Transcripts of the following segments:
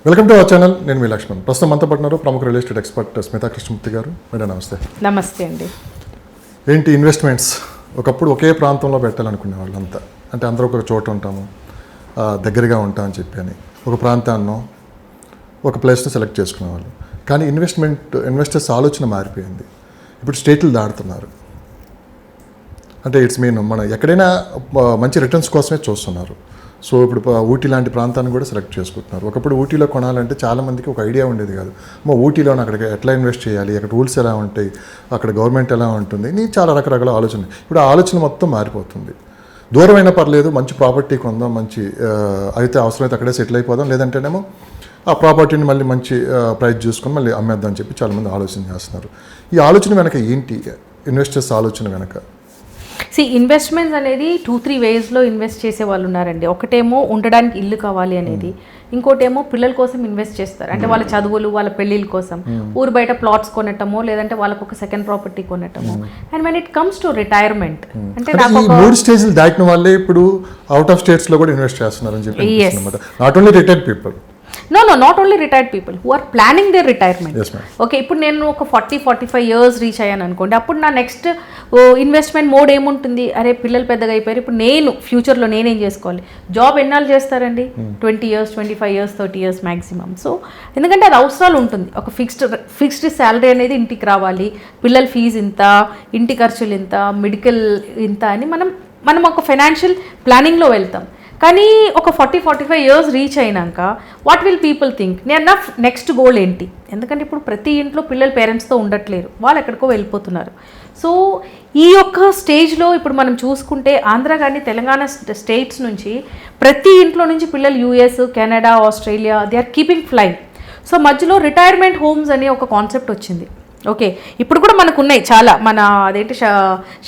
Welcome to our channel. నేను మీ లక్ష్మణ్. ప్రస్తుతం మనతో పడుతున్నారు ప్రముఖ real estate expert Smita Krishnamurthy గారు. మేడం నమస్తే. నమస్తే అండి. ఏంటి ఇన్వెస్ట్మెంట్స్ ఒకప్పుడు ఒకే ప్రాంతంలో పెట్టాలనుకునే వాళ్ళంతా, అంటే అందరూ ఒక చోట ఉంటాము, దగ్గరగా ఉంటామని చెప్పి అని ఒక ప్రాంతాన్నో ఒక ప్లేస్ని సెలెక్ట్ చేసుకునేవాళ్ళు. కానీ ఇన్వెస్టర్స్ ఆలోచన మారిపోయింది. ఇప్పుడు స్టేట్లు దాడుతున్నారు. అంటే ఇట్స్ మీన్ మన ఎక్కడైనా మంచి రిటర్న్స్ కోసమే చూస్తున్నారు. సో ఇప్పుడు ఊటీ లాంటి ప్రాంతాన్ని కూడా సెలెక్ట్ చేసుకుంటున్నారు. ఒకప్పుడు ఊటీలో కొనాలంటే చాలామందికి ఒక ఐడియా ఉండేది కాదు. ఊటీలో అక్కడికి ఎట్లా ఇన్వెస్ట్ చేయాలి, అక్కడ రూల్స్ ఎలా ఉంటాయి, అక్కడ గవర్నమెంట్ ఎలా ఉంటుంది, నీ చాలా రకరకాల ఆలోచన. ఇప్పుడు ఆ ఆలోచన మొత్తం మారిపోతుంది. దూరమైనా పర్లేదు, మంచి ప్రాపర్టీ కొందాం, మంచి అయితే అవసరమైతే అక్కడే సెటిల్ అయిపోదాం, లేదంటేనేమో ఆ ప్రాపర్టీని మళ్ళీ మంచి ప్రైస్ చూసుకొని మళ్ళీ అమ్మేద్దాం అని చెప్పి చాలామంది ఆలోచన చేస్తున్నారు. ఈ ఆలోచన వెనక ఏంటి, ఇన్వెస్టర్స్ ఆలోచన వెనక? ఇన్వెస్ట్మెంట్స్ అనేది 2-3 వేస్లో ఇన్వెస్ట్ చేసే వాళ్ళు ఉన్నారండి. ఒకటేమో ఉండడానికి ఇల్లు కావాలి అనేది, ఇంకోటేమో పిల్లల కోసం ఇన్వెస్ట్ చేస్తారు, అంటే వాళ్ళ చదువులు, వాళ్ళ పెళ్ళిళ్ళ కోసం ఊరు బయట ప్లాట్స్ కొనటమో, లేదంటే వాళ్ళకు ఒక సెకండ్ ప్రాపర్టీ కొనటమో. And when it comes to retirement, అంటే ఈ 3 స్టేజ్లు దాటిన వాళ్ళే ఇప్పుడు అవుట్ ఆఫ్ స్టేట్స్లో కూడా ఇన్వెస్ట్ చేస్తున్నారని చెప్పి. Not only retired people, not only retired people who are planning their retirement. Okay, ఇప్పుడు నేను ఒక 40-45 ఇయర్స్ రీచ్ అయ్యాను అనుకోండి, అప్పుడు నా నెక్స్ట్ ఇన్వెస్ట్మెంట్ మోడ్ ఏముంటుంది? అరే పిల్లలు పెద్దగా అయిపోయారు, ఇప్పుడు నేను ఫ్యూచర్లో నేనేం చేసుకోవాలి? జాబ్ ఎన్నాళ్ళు చేస్తారండి? 20 years, 25 years, 30 years maximum. So ఎందుకంటే అది అవసరాలు ఉంటుంది. ఒక ఫిక్స్డ్ శాలరీ అనేది ఇంటికి రావాలి, పిల్లల ఫీజు ఇంత, ఇంటి ఖర్చులు ఇంత, మెడికల్ ఇంత అని మనం ఒక ఫైనాన్షియల్ ప్లానింగ్లో వెళ్తాం. కానీ ఒక 40-45 ఇయర్స్ రీచ్ అయినాక వాట్ విల్ పీపుల్ థింక్? నా నెక్స్ట్ గోల్ ఏంటి? ఎందుకంటే ఇప్పుడు ప్రతి ఇంట్లో పిల్లలు పేరెంట్స్తో ఉండట్లేరు, వాళ్ళు ఎక్కడికో వెళ్ళిపోతున్నారు. సో ఈ యొక్క స్టేజ్లో ఇప్పుడు మనం చూసుకుంటే ఆంధ్ర కానీ తెలంగాణ స్టేట్స్ నుంచి ప్రతి ఇంట్లో నుంచి పిల్లలు US, Canada, Australia, they are keeping flying. So మధ్యలో రిటైర్మెంట్ హోమ్స్ అనే ఒక కాన్సెప్ట్ వచ్చింది. ఓకే, ఇప్పుడు కూడా మనకు ఉన్నాయి చాలా. మన అదేంటి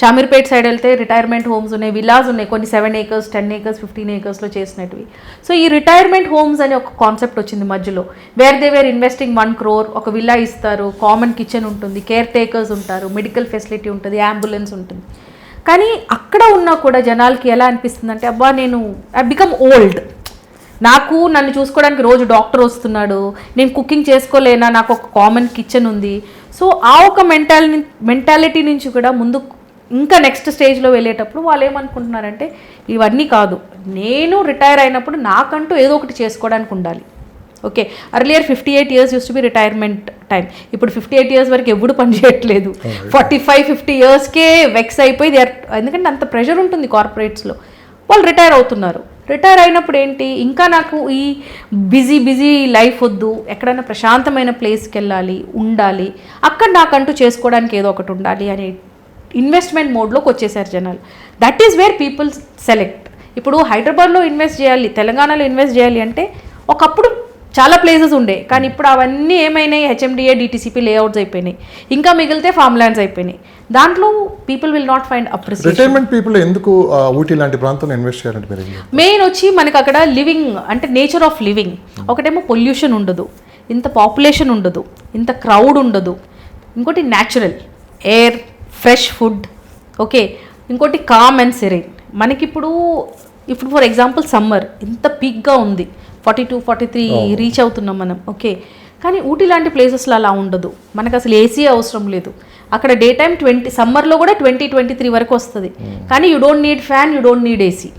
షామీర్పేట సైడ్ వెళ్తే రిటైర్మెంట్ హోమ్స్ ఉన్నాయి, విల్లాస్ ఉన్నాయి, కొన్ని 7 acres, 10 acres, 15 acresలో చేసినవి. సో ఈ రిటైర్మెంట్ హోమ్స్ అనే ఒక కాన్సెప్ట్ వచ్చింది మధ్యలో, where they were investing 1 crore, ఒక విల్లా ఇస్తారు, కామన్ కిచెన్ ఉంటుంది, కేర్ టేకర్స్ ఉంటారు, మెడికల్ ఫెసిలిటీ ఉంటుంది, అంబులెన్స్ ఉంటుంది. కానీ అక్కడ ఉన్నా కూడా జనాలకి ఎలా అనిపిస్తుంది అంటే, అబ్బా నేను ఐ బికమ్ ఓల్డ్, నన్ను చూసుకోవడానికి రోజు డాక్టర్ వస్తున్నాడు, నేను కుకింగ్ చేసుకోలేనా, నాకు ఒక కామన్ కిచెన్ ఉంది. సో ఆ ఒక మెంటాలిటీ నుంచి కూడా ముందు ఇంకా నెక్స్ట్ స్టేజ్లో వెళ్ళేటప్పుడు వాళ్ళు ఏమనుకుంటున్నారంటే, ఇవన్నీ కాదు, నేను రిటైర్ అయినప్పుడు నాకంటూ ఏదో ఒకటి చేసుకోవడానికి ఉండాలి. Okay, earlier 58 years use to be retirement time. ఇప్పుడు 58 ఇయర్స్ వరకు ఎప్పుడు పని చేయట్లేదు, 45-50 ఇయర్స్కే వెక్స్ అయిపోయి ఎందుకంటే అంత ప్రెషర్ ఉంటుంది కార్పొరేట్స్లో, వాళ్ళు రిటైర్ అవుతున్నారు. రిటైర్ అయినప్పుడు ఏంటి, ఇంకా నాకు ఈ బిజీ లైఫ్ వద్దు, ఎక్కడైనా ప్రశాంతమైన ప్లేస్కి వెళ్ళాలి, ఉండాలి, అక్కడ నాకంటూ చేసుకోవడానికి ఏదో ఒకటి ఉండాలి అనే ఇన్వెస్ట్మెంట్ మోడ్లోకి వచ్చేసారు జనాలు. That is where people select. ఇప్పుడు హైదరాబాద్లో ఇన్వెస్ట్ చేయాలి, తెలంగాణలో ఇన్వెస్ట్ చేయాలి అంటే ఒకప్పుడు చాలా ప్లేసెస్ ఉండే, కానీ ఇప్పుడు అవన్నీ ఏమైనాయి, HMDA, DTCP లేఅవుట్స్ అయిపోయినాయి, ఇంకా మిగిలితే ఫార్మ్ ల్యాండ్స్ అయిపోయినాయి. దాంట్లో people will not find appreciation. Retirement people ఎందుకు ఊటీ లాంటి ప్రాంతంలో ఇన్వెస్ట్ చేయాలంటే మెయిన్ వచ్చి మనకి అక్కడ లివింగ్ అంటే నేచర్ ఆఫ్ లివింగ్. ఒకటేమో పొల్యూషన్ ఉండదు, ఇంత పాపులేషన్ ఉండదు, ఇంత క్రౌడ్ ఉండదు. ఇంకోటి natural air, fresh food. Okay, ఇంకోటి కామ్ అండ్ సెరైన్. మనకిప్పుడు ఫర్ ఎగ్జాంపుల్ సమ్మర్ ఇంత పీక్గా ఉంది, 42-43 రీచ్ అవుతున్నాం మనం. ఓకే, కానీ ఊటీ లాంటి ప్లేసెస్లో అలా ఉండదు, మనకు అసలు ఏసీ అవసరం లేదు. అక్కడ డే టైం సమ్మర్లో కూడా 20-23 వరకు వస్తుంది, కానీ you don't need fan, you don't need AC.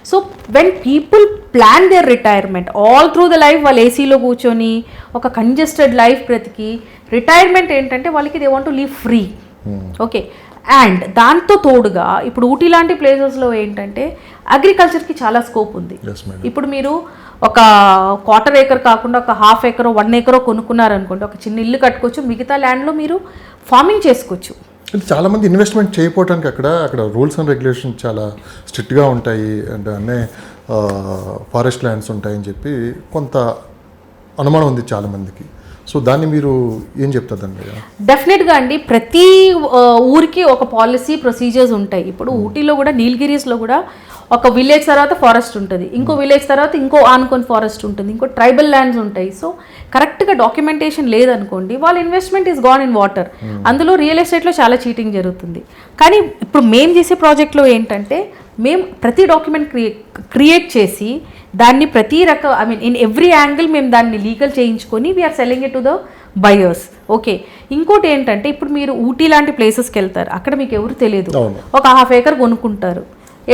So when people plan their retirement all through the life, వాళ్ళు ఏసీలో కూర్చొని ఒక కంజెస్టెడ్ లైఫ్ బ్రతికి, రిటైర్మెంట్ ఏంటంటే వాళ్ళకి they want to live free. Okay, and దాంతో తోడుగా ఇప్పుడు ఊటీ లాంటి ప్లేసెస్లో ఏంటంటే అగ్రికల్చర్కి చాలా స్కోప్ ఉంది. ఇప్పుడు మీరు ఒక 1/4 acre కాకుండా ఒక 1/2 acre, 1 acre కొనుక్కున్నారనుకోండి, ఒక చిన్న ఇల్లు కట్టుకోవచ్చు, మిగతా ల్యాండ్లో మీరు ఫార్మింగ్ చేసుకోవచ్చు. చాలామంది ఇన్వెస్ట్మెంట్ చేయకపోవడానికి అక్కడ రూల్స్ అండ్ రెగ్యులేషన్స్ చాలా స్ట్రిక్ట్గా ఉంటాయి, అంటే అన్నీ ఫారెస్ట్ ల్యాండ్స్ ఉంటాయని చెప్పి కొంత అనుమానం ఉంది చాలామందికి. సో దాన్ని మీరు ఏం చెప్తారండి? డెఫినెట్గా అండి, ప్రతి ఊరికి ఒక పాలసీ, ప్రొసీజర్స్ ఉంటాయి. ఇప్పుడు ఊటీలో కూడా, నీలగిరీస్లో కూడా ఒక విలేజ్ తర్వాత ఫారెస్ట్ ఉంటుంది, ఇంకో విలేజ్ తర్వాత ఇంకో ఆనుకొని ఫారెస్ట్ ఉంటుంది, ఇంకో ట్రైబల్ ల్యాండ్స్ ఉంటాయి. సో కరెక్ట్గా డాక్యుమెంటేషన్ లేదనుకోండి, వాళ్ళ investment is gone in water. అందులో రియల్ ఎస్టేట్లో చాలా చీటింగ్ జరుగుతుంది. కానీ ఇప్పుడు మేము చేసే ప్రాజెక్ట్లో ఏంటంటే, మేము ప్రతి డాక్యుమెంట్ క్రియేట్ చేసి దాన్ని ప్రతి రకం I mean in every angle మేము దాన్ని లీగల్ చేయించుకొని we're selling it to the buyers. Okay, ఇంకోటి ఏంటంటే ఇప్పుడు మీరు ఊటీ లాంటి ప్లేసెస్కి వెళ్తారు, అక్కడ మీకు ఎవరు తెలియదు, ఒక ½ acre కొనుక్కుంటారు,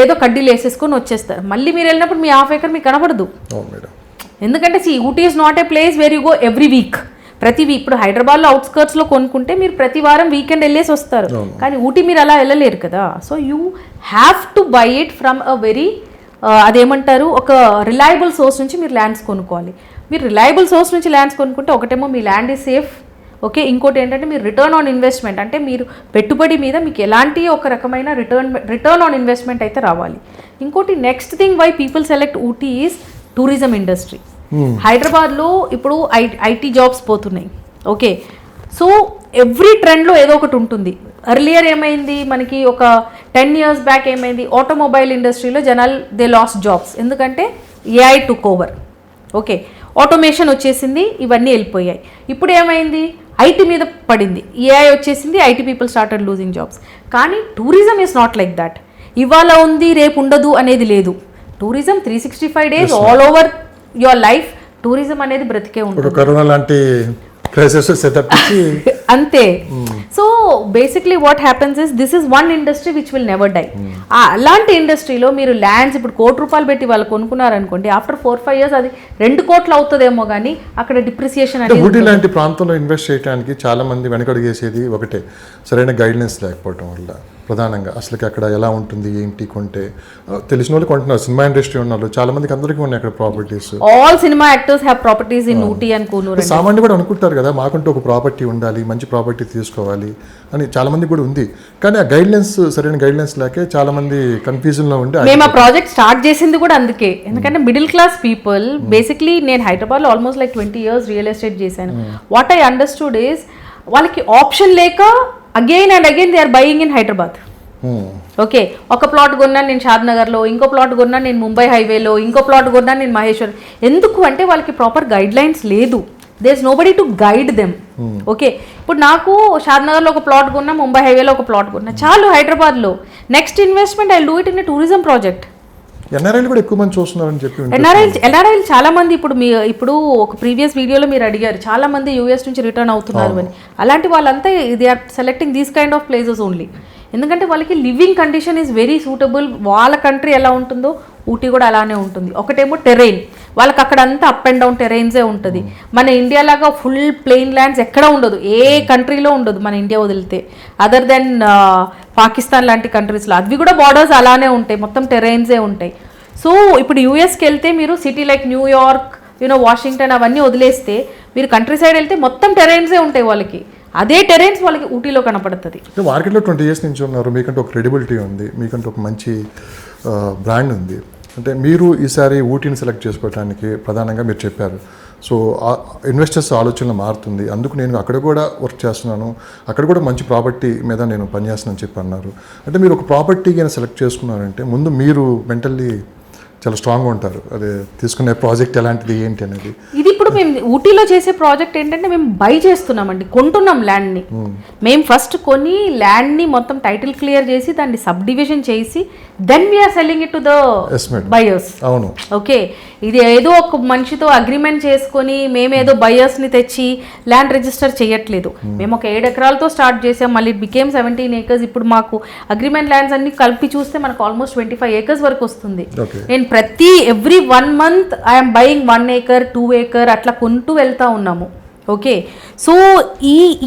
ఏదో కడ్డీలు వేసేసుకొని వచ్చేస్తారు. మళ్ళీ మీరు వెళ్ళినప్పుడు మీ ½ acre మీకు కనబడదు. ఎందుకంటే Ooty is not a place where you go every week. ప్రతి వీక్ ఇప్పుడు హైదరాబాద్లో అవుట్స్కర్ట్స్లో కొనుక్కుంటే మీరు ప్రతి వారం వీకెండ్ వెళ్ళేసి వస్తారు, కానీ ఊటీ మీరు అలా వెళ్ళలేరు కదా. So you have to buy it from a very అదేమంటారు ఒక రిలయబుల్ సోర్స్ నుంచి మీరు ల్యాండ్స్ కొనుక్కోవాలి. మీరు రిలయబుల్ సోర్స్ నుంచి ల్యాండ్స్ కొనుక్కుంటే ఒకటేమో మీ ల్యాండ్ ఈజ్ సేఫ్. ఓకే, ఇంకోటి ఏంటంటే మీరు రిటర్న్ ఆన్ ఇన్వెస్ట్మెంట్ అంటే మీరు పెట్టుబడి మీద మీకు ఎలాంటి ఒక రకమైన రిటర్న్ ఆన్ ఇన్వెస్ట్మెంట్ అయితే రావాలి. ఇంకోటి next thing why people select Ooty is tourism industry. హైదరాబాద్లో ఇప్పుడు ఐటీ జాబ్స్ పోతున్నాయి. ఓకే, సో ఎవ్రీ ట్రెండ్లో ఏదో ఒకటి ఉంటుంది. ఎర్లియర్ ఏమైంది మనకి ఒక 10 years బ్యాక్ ఏమైంది, ఆటోమొబైల్ ఇండస్ట్రీలో జనాలు దే లాస్ట్ జాబ్స్, ఎందుకంటే AI took over. Okay, automation వచ్చేసింది, ఇవన్నీ వెళ్ళిపోయాయి. ఇప్పుడు ఏమైంది, ఐటీ మీద పడింది, ఏఐ వచ్చేసింది, IT people started losing jobs. కానీ tourism is not like that. ఇవాళ ఉంది రేపు ఉండదు అనేది లేదు. Tourism 365 days all over your life tourism అనేది బ్రతికే ఉంటుంది. కరోనా లాంటి అంతే. So basically what happens is this is one industry which will never die. అలాంటి ఇండస్ట్రీలో మీరు ల్యాండ్స్ ఇప్పుడు ₹1 పెట్టి వాళ్ళు కొనుక్కున్నారనుకోండి, ఆఫ్టర్ 4-5 years అది 2 కోట్లు అవుతుందేమో, కానీ అక్కడ డిప్రిసియేషన్ అనేది. ఊటీ లాంటి ప్రాంతంలో ఇన్వెస్ట్ చేయడానికి చాలా మంది వెనకడుగేసేది ఒకటే, సరైన గైడ్లైన్స్ లేకపోవడం వల్ల. ప్రధానంగా అసలుకి అక్కడ ఎలా ఉంటుంది ఏంటి కొంటే తెలిసిన వాళ్ళు కొంటున్నారు. సినిమా ఇండస్ట్రీ ఉన్నారు, చాలా మందికి అందరికీ ఉన్నాయి అక్కడ properties. All cinema actors have properties in Ooty and Coonoor. సామాన్యులు కూడా అనుకుంటారు కదా, మాకంటూ ఒక ప్రాపర్టీ ఉండాలి, మంచి ప్రాపర్టీ తీసుకోవాలి అని చాలా మంది కూడా ఉంది. కానీ ఆ గైడ్లైన్స్ సరైన గైడ్లైన్స్ లేకే చాలా మంది కన్ఫ్యూజన్ లో ఉండి. మేము ఆ ప్రాజెక్ట్ స్టార్ట్ చేసింది కూడా అందుకే, ఎందుకంటే మిడిల్ క్లాస్ పీపుల్ బేసిక్లీ నేను హైదరాబాద్లో almost like 20 years real estate చేశాను. వాట్ ఐ అండర్స్టూడ్ ఈస్ వాళ్ళకి ఆప్షన్ లేక again and again they are buying in Hyderabad. Okay, ఒక ప్లాట్ కొన్నాను నేను షాద్నగర్లో, ఇంకో ప్లాట్ కొన్నాను నేను ముంబై హైవేలో, ఇంకో ప్లాట్ కొన్నాను నేను మహేశ్వర్. ఎందుకు అంటే వాళ్ళకి ప్రాపర్ గైడ్ లైన్స్ లేదు. There is nobody to guide them. Okay, ఇప్పుడు నాకు షాద్నగర్లో ఒక ప్లాట్ కొన్నా, ముంబై హైవేలో ఒక ప్లాట్ కొన్నా, చాలు హైదరాబాద్లో. Next investment I do it in tourism project. ఎన్ఆర్ఐలు కూడా ఎక్కువ మంది చూస్తున్నారని చెప్పి. ఎన్ఆర్ఐలు చాలా మంది ఇప్పుడు ఒక ప్రీవియస్ వీడియోలో మీరు అడిగారు, చాలా మంది యూఎస్ నుంచి రిటర్న్ అవుతున్నారు అని. అలాంటి వాళ్ళంతా they are selecting these kind of places only. ఎందుకంటే వాళ్ళకి living condition is very suitable. వాళ్ళ కంట్రీ ఎలా ఉంటుందో ఊటీ కూడా అలానే ఉంటుంది. ఒకటేమో టెరైన్, వాళ్ళకి అక్కడ అంతా అప్ అండ్ డౌన్ టెరైన్సే ఉంటుంది. మన ఇండియా లాగా ఫుల్ ప్లెయిన్ ల్యాండ్స్ ఎక్కడ ఉండదు, ఏ కంట్రీలో ఉండదు మన ఇండియా వదిలితే, అదర్ దెన్ పాకిస్తాన్ లాంటి కంట్రీస్లో. అవి కూడా బార్డర్స్ అలానే ఉంటాయి, మొత్తం టెరైన్సే ఉంటాయి. సో ఇప్పుడు యూఎస్కి వెళ్తే మీరు సిటీ లైక్ న్యూయార్క్, వాషింగ్టన్ అవన్నీ వదిలేస్తే మీరు కంట్రీ సైడ్ వెళ్తే మొత్తం టెరైన్సే ఉంటాయి వాళ్ళకి. అదే టెరైన్స్ వాళ్ళకి ఊటీలో కనపడుతుంది. మార్కెట్లో 20 years నుంచి ఉన్నారు, మీకంటే ఒక క్రెడిబిలిటీ ఉంది, మీకంటే ఒక మంచి బ్రాండ్ ఉంది. అంటే మీరు ఈసారి ఊటీని సెలెక్ట్ చేసుకోవడానికి ప్రధానంగా మీరు చెప్పారు. సో ఇన్వెస్టర్స్ ఆలోచనలు మారుతుంది, అందుకు నేను అక్కడ కూడా వర్క్ చేస్తున్నాను, అక్కడ కూడా మంచి ప్రాపర్టీ మీద నేను పనిచేస్తున్నాను చెప్పి అన్నారు. అంటే మీరు ఒక ప్రాపర్టీ కానీ సెలెక్ట్ చేసుకున్నారంటే ముందు మీరు మెంటల్లీ చాలా స్ట్రాంగ్గా ఉంటారు. అదే తీసుకునే ప్రాజెక్ట్ ఎలాంటిది ఏంటి అనేది. ఇది ఇప్పుడు మేము ఊటీలో చేసే ప్రాజెక్ట్ ఏంటంటే మేము బై చేస్తున్నామండి, కొంటున్నాం ల్యాండ్ని. మేము ఫస్ట్ కొని ల్యాండ్ని మొత్తం టైటిల్ క్లియర్ చేసి దాన్ని సబ్ డివిజన్ చేసి then we are selling it to the buyers. అవును, ఓకే, ఇది ఏదో ఒక మనిషితో అగ్రిమెంట్ చేసుకొని మేమేదో బయర్స్ని తెచ్చి ల్యాండ్ రిజిస్టర్ చేయట్లేదు. మేము ఒక 7 acres స్టార్ట్ చేసాం, మళ్ళీ ఇట్ బికేమ్ 17 acres. ఇప్పుడు మాకు అగ్రిమెంట్ ల్యాండ్స్ అన్ని కలిపి చూస్తే మనకు ఆల్మోస్ట్ 25 acres వరకు వస్తుంది. నేను every 1 month I'm buying 1 acre 2 acre అట్లా కొంటూ వెళ్తా ఉన్నాము. ఓకే, సో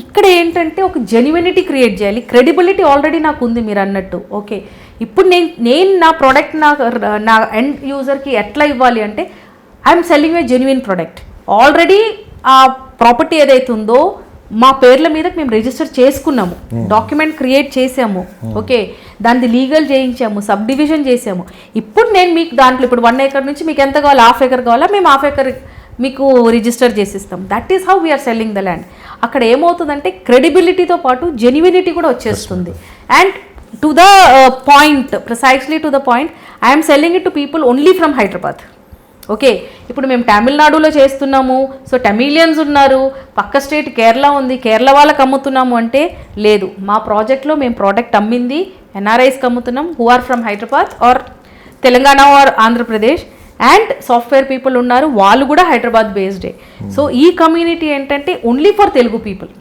ఇక్కడ ఏంటంటే ఒక జెన్యునిటీ క్రియేట్ చేయాలి. క్రెడిబిలిటీ ఆల్రెడీ నాకు ఉంది మీరు అన్నట్టు. ఓకే, ఇప్పుడు నేను నా ప్రోడక్ట్ నా ఎండ్ యూజర్కి ఎట్లా ఇవ్వాలి అంటే I'm selling A genuine product. Already ఆ ప్రాపర్టీ ఏదైతే ఉందో మా పేర్ల మీద మేము రిజిస్టర్ చేసుకున్నాము, డాక్యుమెంట్ క్రియేట్ చేసాము. ఓకే, దాన్ని లీగల్ చేయించాము, సబ్ డివిజన్ చేసాము. ఇప్పుడు నేను మీకు దాంట్లో ఇప్పుడు 1 acre నుంచి మీకు ఎంత కావాలి, ½ acre కావాలా, మేము ½ acre మీకు రిజిస్టర్ చేసిస్తాం. That is how we're selling the land. అక్కడ ఏమవుతుందంటే క్రెడిబిలిటీతో పాటు జెన్యునిటీ కూడా వచ్చేస్తుంది. And to the point, precisely to the point, I'm selling it to people only from Hyderabad. Okay, ఇప్పుడు మేము తమిళనాడులో చేస్తున్నాము, సో తమిళియన్స్ ఉన్నారు, పక్క స్టేట్ కేరళ ఉంది, కేరళ వాళ్ళకి అమ్ముతున్నాము అంటే లేదు. మా ప్రాజెక్ట్లో మేము ప్రోడక్ట్ అమ్మింది ఎన్ఆర్ఐస్కి అమ్ముతున్నాం who are from Hyderabad or Telangana or Andhra Pradesh. And software people ఉన్నారు, వాళ్ళు కూడా హైదరాబాద్ బేస్డే. సో ఈ కమ్యూనిటీ ఏంటంటే only for Telugu people.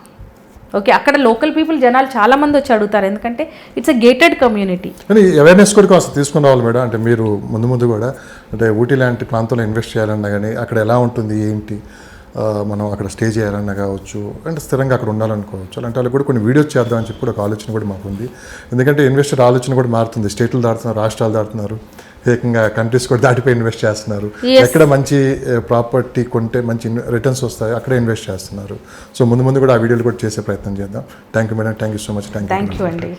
Okay, అక్కడ లోకల్ పీపుల్ జనాలు చాలా మంది వచ్చి అడుగుతారు, ఎందుకంటే ఇట్స్ అ గేటెడ్ కమ్యూనిటీ. కానీ అవేర్నెస్ కూడా కాస్త తీసుకుని రావాలి మేడం. అంటే మీరు ముందు కూడా అంటే ఊటీ లాంటి ప్రాంతంలో ఇన్వెస్ట్ చేయాలన్నా కానీ అక్కడ ఎలా ఉంటుంది ఏంటి, మనం అక్కడ స్టే చేయాలన్నా కావచ్చు, అంటే స్థిరంగా అక్కడ ఉండాలనుకోవచ్చు, అలాంటి వాళ్ళకి కూడా కొన్ని వీడియోస్ చేద్దామని చెప్పి కూడా ఒక ఆలోచన కూడా మాకు ఉంది. ఎందుకంటే ఇన్వెస్టర్ ఆలోచన కూడా మారుతుంది, స్టేట్లు దాటుతున్నారు, రాష్ట్రాలు దాటుతున్నారు, ఏకంగా కంట్రీస్ కూడా దాటిపోయి ఇన్వెస్ట్ చేస్తున్నారు. ఎక్కడ మంచి ప్రాపర్టీ కొంటే మంచి రిటర్న్స్ వస్తాయి అక్కడే ఇన్వెస్ట్ చేస్తున్నారు. సో ముందు కూడా ఆ వీడియోలు కూడా చేసే ప్రయత్నం చేద్దాం. Thank you madam, thank you so much. Thank you అండి.